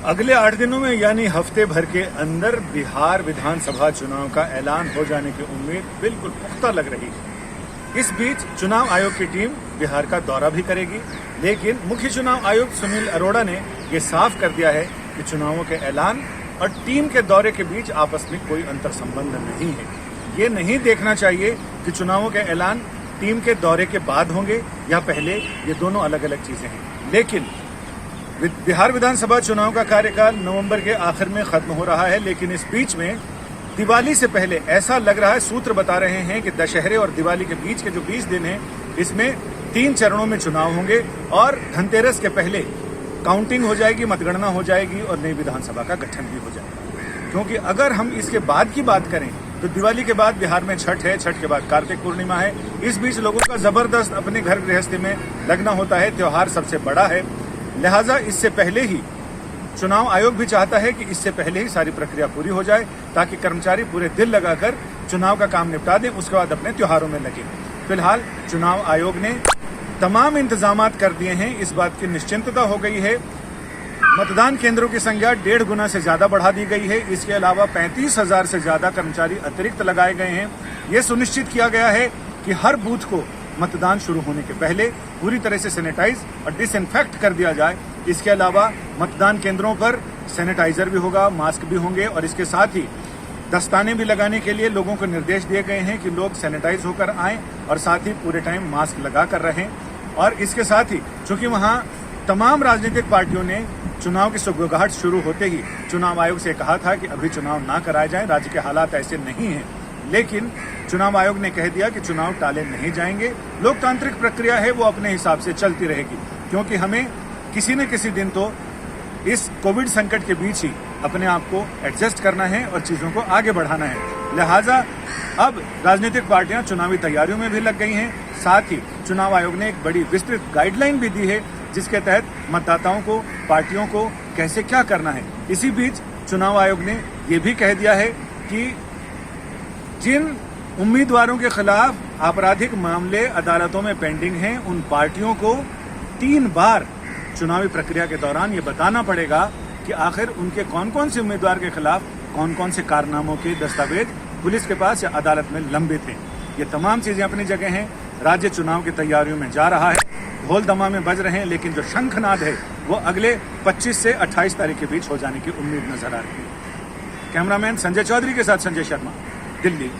अगले 8 दिनों में यानी हफ्ते भर के अंदर बिहार विधानसभा चुनाव का ऐलान हो जाने की उम्मीद बिल्कुल पुख्ता लग रही है। इस बीच चुनाव आयोग की टीम बिहार का दौरा भी करेगी, लेकिन मुख्य चुनाव आयुक्त सुनील अरोड़ा ने ये साफ कर दिया है कि चुनावों के ऐलान और टीम के दौरे के बीच आपस में कोई अंतर संबंध नहीं है। ये नहीं देखना चाहिए कि चुनावों के ऐलान टीम के दौरे के बाद होंगे या पहले, ये दोनों अलग अलग चीजें हैं। लेकिन बिहार विधानसभा चुनाव का कार्यकाल नवंबर के आखिर में खत्म हो रहा है, लेकिन इस बीच में दिवाली से पहले ऐसा लग रहा है, सूत्र बता रहे हैं कि दशहरे और दिवाली के बीच के जो 20 दिन हैं, इसमें 3 चरणों में चुनाव होंगे और धनतेरस के पहले काउंटिंग हो जाएगी, मतगणना हो जाएगी और नई विधानसभा का गठन भी हो जाएगा। क्योंकि अगर हम इसके बाद की बात करें तो दिवाली के बाद बिहार में छठ है, छठ के बाद कार्तिक पूर्णिमा है। इस बीच लोगों का जबरदस्त अपने घर गृहस्थी में लगना होता है, त्योहार सबसे बड़ा है। लिहाजा इससे पहले ही चुनाव आयोग भी चाहता है कि इससे पहले ही सारी प्रक्रिया पूरी हो जाए, ताकि कर्मचारी पूरे दिल लगाकर चुनाव का काम निपटा दें, उसके बाद अपने त्योहारों में लगे। फिलहाल चुनाव आयोग ने तमाम इंतजामात कर दिए हैं, इस बात की निश्चिंतता हो गई है। मतदान केंद्रों की संख्या 1.5 गुना से ज्यादा बढ़ा दी गई है। इसके अलावा 35,000 से ज्यादा कर्मचारी अतिरिक्त लगाए गए हैं। ये सुनिश्चित किया गया है कि हर बूथ को मतदान शुरू होने के पहले पूरी तरह से सैनिटाइज और डिसइंफेक्ट कर दिया जाए। इसके अलावा मतदान केंद्रों पर सैनिटाइजर भी होगा, मास्क भी होंगे और इसके साथ ही दस्ताने भी लगाने के लिए लोगों को निर्देश दिए गए हैं कि लोग सैनिटाइज होकर आएं और साथ ही पूरे टाइम मास्क लगा कर रहें। और इसके साथ ही चूंकि वहां तमाम राजनीतिक पार्टियों ने चुनाव की सुगबुगाहट शुरू होते ही चुनाव आयोग से कहा था कि अभी चुनाव ना कराए जाएं, राज्य के हालात ऐसे नहीं हैं, लेकिन चुनाव आयोग ने कह दिया कि चुनाव टाले नहीं जाएंगे। लोकतांत्रिक प्रक्रिया है, वो अपने हिसाब से चलती रहेगी, क्योंकि हमें किसी न किसी दिन तो इस कोविड संकट के बीच ही अपने आप को एडजस्ट करना है और चीजों को आगे बढ़ाना है। लिहाजा अब राजनीतिक पार्टियां चुनावी तैयारियों में भी लग गई हैं। साथ ही चुनाव आयोग ने एक बड़ी विस्तृत गाइडलाइन भी दी है, जिसके तहत मतदाताओं को, पार्टियों को कैसे क्या करना है। इसी बीच चुनाव आयोग ने यह भी कह दिया है कि जिन उम्मीदवारों के खिलाफ आपराधिक मामले अदालतों में पेंडिंग हैं, उन पार्टियों को 3 बार चुनावी प्रक्रिया के दौरान ये बताना पड़ेगा कि आखिर उनके कौन कौन से उम्मीदवार के खिलाफ कौन कौन से कारनामों के दस्तावेज पुलिस के पास या अदालत में लंबित हैं। ये तमाम चीजें अपनी जगह हैं। राज्य चुनाव की तैयारियों में जा रहा है, ढोल दमामे बज रहे हैं, लेकिन जो शंखनाद है वो अगले 25 से 28 तारीख के बीच हो जाने की उम्मीद नजर आ रही है। कैमरामैन संजय चौधरी के साथ संजय शर्मा, दिल्ली।